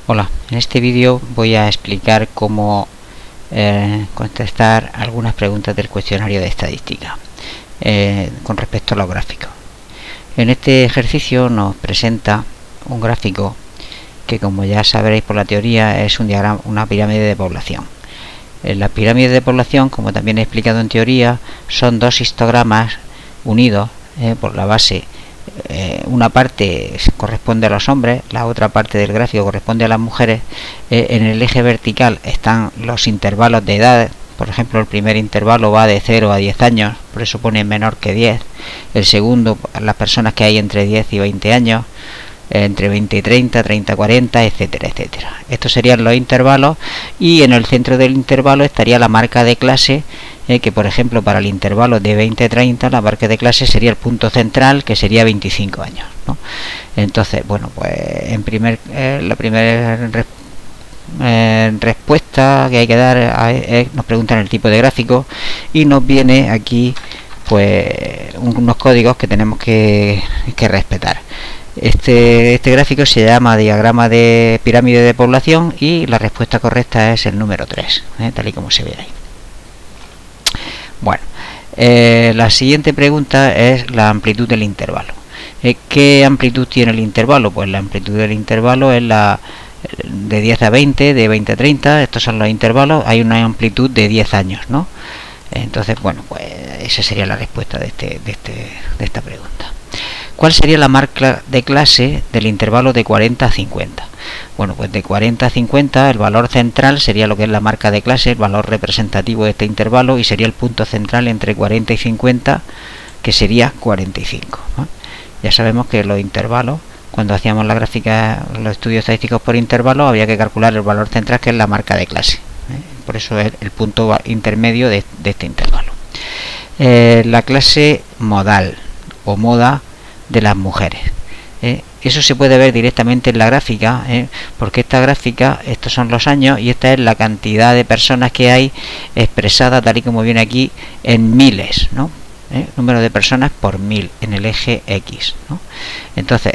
Hola, en este vídeo voy a explicar cómo contestar algunas preguntas del cuestionario de estadística con respecto a los gráficos. En este ejercicio nos presenta un gráfico que, como ya sabréis por la teoría, es un diagrama, una pirámide de población. Las pirámides de población, como también he explicado en teoría, son dos histogramas unidos por la base. Una parte corresponde a los hombres, la otra parte del gráfico corresponde a las mujeres. En el eje vertical están los intervalos de edad. Por ejemplo, el primer intervalo va de 0 a 10 años, por eso pone menor que 10. El segundo, las personas que hay entre 10 y 20 años, entre 20 y 30, 30 a 40, etcétera, etcétera. Estos serían los intervalos, y en el centro del intervalo estaría la marca de clase, que por ejemplo para el intervalo de 20 a 30 la marca de clase sería el punto central, que sería 25 años, ¿no? Entonces, bueno, pues la primera respuesta que hay que dar nos preguntan el tipo de gráfico, y nos viene aquí pues unos códigos que tenemos que respetar. Este gráfico se llama diagrama de pirámide de población, y la respuesta correcta es el número 3, tal y como se ve ahí. Bueno, la siguiente pregunta es la amplitud del intervalo. ¿Qué amplitud tiene el intervalo? Pues la amplitud del intervalo es la de 10 a 20, de 20 a 30, estos son los intervalos. Hay una amplitud de 10 años, ¿no? Entonces, bueno, pues esa sería la respuesta de esta pregunta. ¿Cuál sería la marca de clase del intervalo de 40 a 50? Bueno, pues de 40 a 50 el valor central sería lo que es la marca de clase, el valor representativo de este intervalo, y sería el punto central entre 40 y 50, que sería 45, ¿no? Ya sabemos que los intervalos, cuando hacíamos la gráfica, los estudios estadísticos por intervalos, había que calcular el valor central, que es la marca de clase, por eso es el punto intermedio de este intervalo. La clase modal o moda de las mujeres, eso se puede ver directamente en la gráfica, porque esta gráfica, estos son los años y esta es la cantidad de personas que hay expresada, tal y como viene aquí, en miles, ¿no? Número de personas por 1000 en el eje X, ¿no? Entonces,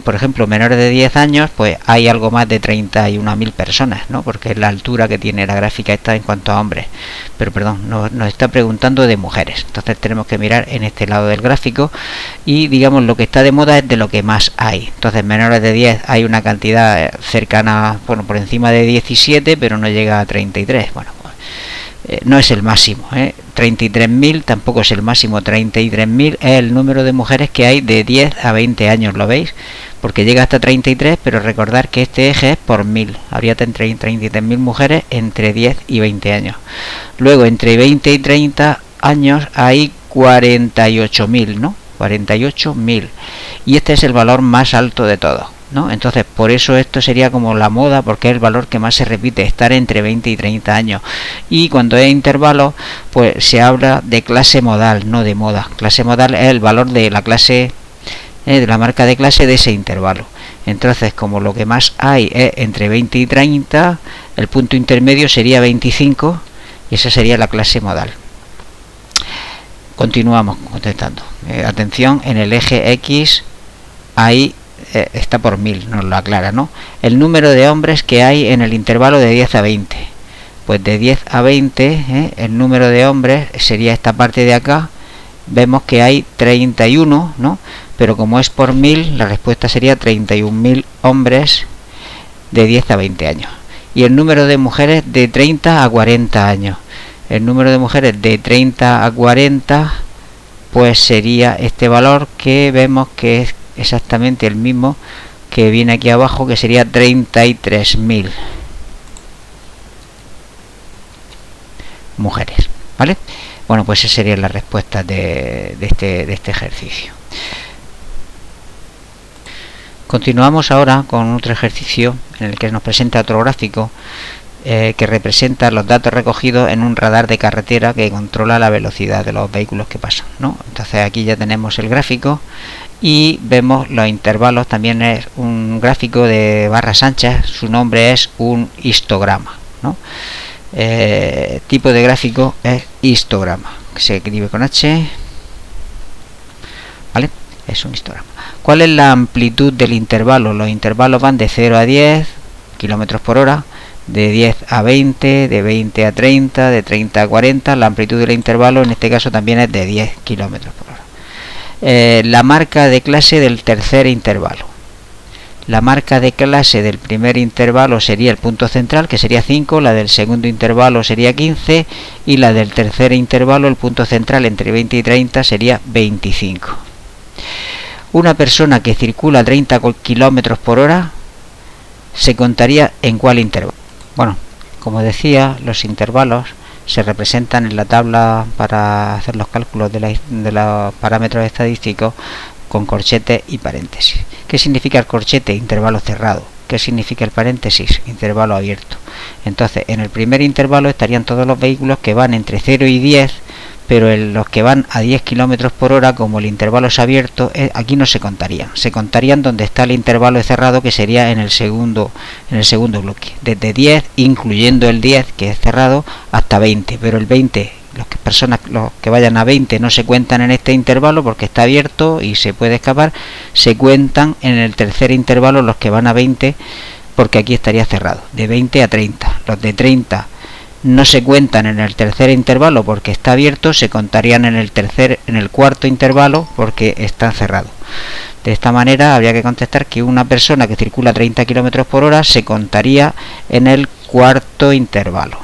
por ejemplo, menores de 10 años, pues hay algo más de 31.000 personas, ¿no? Porque es la altura que tiene la gráfica esta en cuanto a hombres. Pero perdón, nos está preguntando de mujeres. Entonces tenemos que mirar en este lado del gráfico, y digamos lo que está de moda es de lo que más hay. Entonces, menores de 10 hay una cantidad cercana, bueno, por encima de 17, pero no llega a 33. Bueno, no es el máximo, 33.000 tampoco es el máximo. 33.000 es el número de mujeres que hay de 10 a 20 años, ¿lo veis? Porque llega hasta 33, pero recordar que este eje es por 1000. Habría 33.000 mujeres entre 10 y 20 años. Luego, entre 20 y 30 años hay 48.000, ¿no? 48.000. Y este es el valor más alto de todos, ¿no? Entonces, por eso esto sería como la moda, porque es el valor que más se repite, estar entre 20 y 30 años. Y cuando es intervalo, pues se habla de clase modal, no de moda. Clase modal es el valor de la clase, de la marca de clase de ese intervalo. Entonces, como lo que más hay es entre 20 y 30, el punto intermedio sería 25, y esa sería la clase modal. Continuamos contestando. Atención, en el eje X hay está por 1000, nos lo aclara, ¿no? El número de hombres que hay en el intervalo de 10 a 20. Pues de 10 a 20, el número de hombres sería esta parte de acá. Vemos que hay 31, ¿no? Pero como es por 1000, la respuesta sería 31.000 hombres de 10 a 20 años. Y el número de mujeres de 30 a 40 años. El número de mujeres de 30 a 40, pues sería este valor, que vemos que es exactamente el mismo que viene aquí abajo, que sería 33.000 mujeres, ¿vale? Bueno, pues esa sería la respuesta de este ejercicio. Continuamos ahora con otro ejercicio en el que nos presenta otro gráfico que representa los datos recogidos en un radar de carretera que controla la velocidad de los vehículos que pasan, ¿no? Entonces aquí ya tenemos el gráfico y vemos los intervalos. También es un gráfico de barras anchas, su nombre es un histograma, ¿no? Tipo de gráfico es histograma, que se escribe con H, es un histograma. ¿Cuál es la amplitud del intervalo? Los intervalos van de 0 a 10, kilómetros por hora, de 10 a 20, de 20 a 30, de 30 a 40. La amplitud del intervalo en este caso también es de 10 kilómetros por hora. La marca de clase del tercer intervalo. La marca de clase del primer intervalo sería el punto central, que sería 5, la del segundo intervalo sería 15 y la del tercer intervalo, el punto central entre 20 y 30, sería 25. Una persona que circula a 30 kilómetros por hora se contaría en cuál intervalo. Bueno, como decía, los intervalos se representan en la tabla para hacer los cálculos de los parámetros estadísticos con corchetes y paréntesis. ¿Qué significa el corchete? Intervalo cerrado. ¿Qué significa el paréntesis? Intervalo abierto. Entonces, en el primer intervalo estarían todos los vehículos que van entre 0 y 10, pero los que van a 10 kilómetros por hora, como el intervalo es abierto, aquí no se contarían. Se contarían donde está el intervalo cerrado, que sería en el segundo bloque. Desde 10, incluyendo el 10, que es cerrado, hasta 20. Pero el 20, los que vayan a 20 no se cuentan en este intervalo porque está abierto y se puede escapar. Se cuentan en el tercer intervalo los que van a 20, porque aquí estaría cerrado. De 20 a 30. Los de 30 no se cuentan en el tercer intervalo porque está abierto, se contarían en el cuarto intervalo porque está cerrado. De esta manera habría que contestar que una persona que circula a 30 km por hora se contaría en el cuarto intervalo.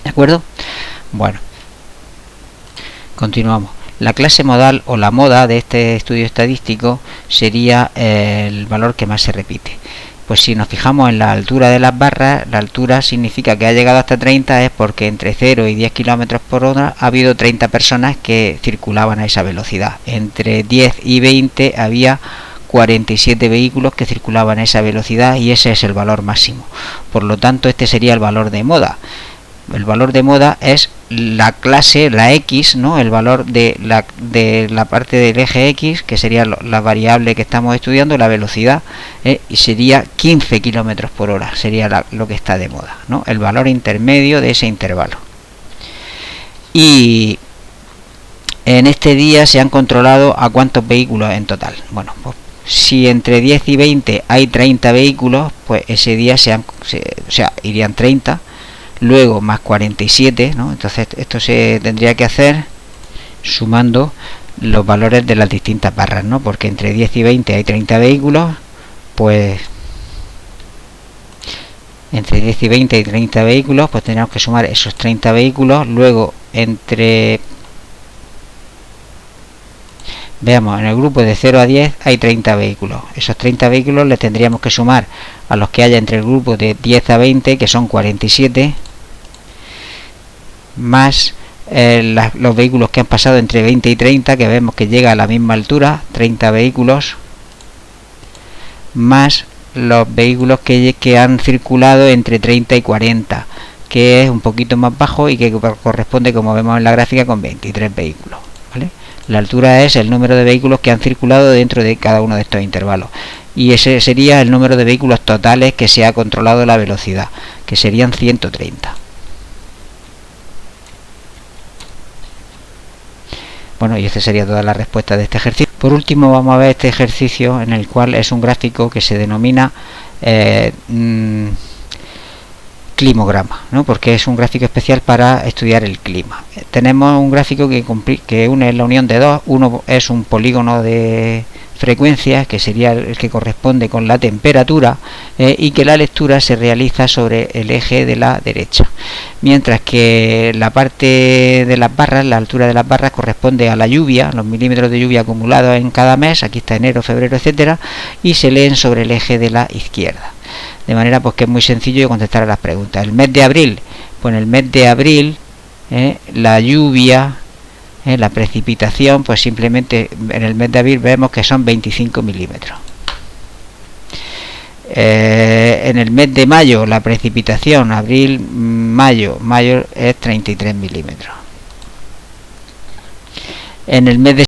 ¿De acuerdo? Bueno, continuamos. La clase modal o la moda de este estudio estadístico sería el valor que más se repite. Pues si nos fijamos en la altura de las barras, la altura significa que ha llegado hasta 30, es porque entre 0 y 10 km por hora ha habido 30 personas que circulaban a esa velocidad. Entre 10 y 20 había 47 vehículos que circulaban a esa velocidad y ese es el valor máximo. Por lo tanto, este sería el valor de moda. El valor de moda es la clase, la X, ¿no? El valor de la parte del eje X, que sería la variable que estamos estudiando, la velocidad, y sería 15 km por hora, sería lo que está de moda, ¿no? El valor intermedio de ese intervalo. Y en este día se han controlado a cuántos vehículos en total. Bueno, pues si entre 10 y 20 hay 30 vehículos, pues ese día irían 30. Luego más 47, ¿no? Entonces esto se tendría que hacer sumando los valores de las distintas barras, ¿no? Porque entre 10 y 20 hay 30 vehículos, pues entre 10 y 20 hay 30 vehículos, pues tenemos que sumar esos 30 vehículos. Luego veamos, en el grupo de 0 a 10 hay 30 vehículos. Esos 30 vehículos les tendríamos que sumar a los que haya entre el grupo de 10 a 20, que son 47, más los vehículos que han pasado entre 20 y 30, que vemos que llega a la misma altura, 30 vehículos, más los vehículos que han circulado entre 30 y 40, que es un poquito más bajo y que corresponde, como vemos en la gráfica, con 23 vehículos, ¿vale? La altura es el número de vehículos que han circulado dentro de cada uno de estos intervalos. Y ese sería el número de vehículos totales que se ha controlado la velocidad, que serían 130. Bueno, y esta sería toda la respuesta de este ejercicio. Por último, vamos a ver este ejercicio en el cual es un gráfico que se denomina climograma, ¿no? Porque es un gráfico especial para estudiar el clima. Tenemos un gráfico que une la unión de dos. Uno es un polígono de frecuencias, que sería el que corresponde con la temperatura, y que la lectura se realiza sobre el eje de la derecha, mientras que la parte de las barras, la altura de las barras, corresponde a la lluvia, los milímetros de lluvia acumulados en cada mes. Aquí está enero, febrero, etcétera, y se leen sobre el eje de la izquierda. De manera pues que es muy sencillo contestar a las preguntas. El mes de abril, pues en el mes de abril la lluvia, la precipitación, pues simplemente en el mes de abril vemos que son 25 milímetros. En el mes de mayo la precipitación, abril, mayo es 33 milímetros. En el mes de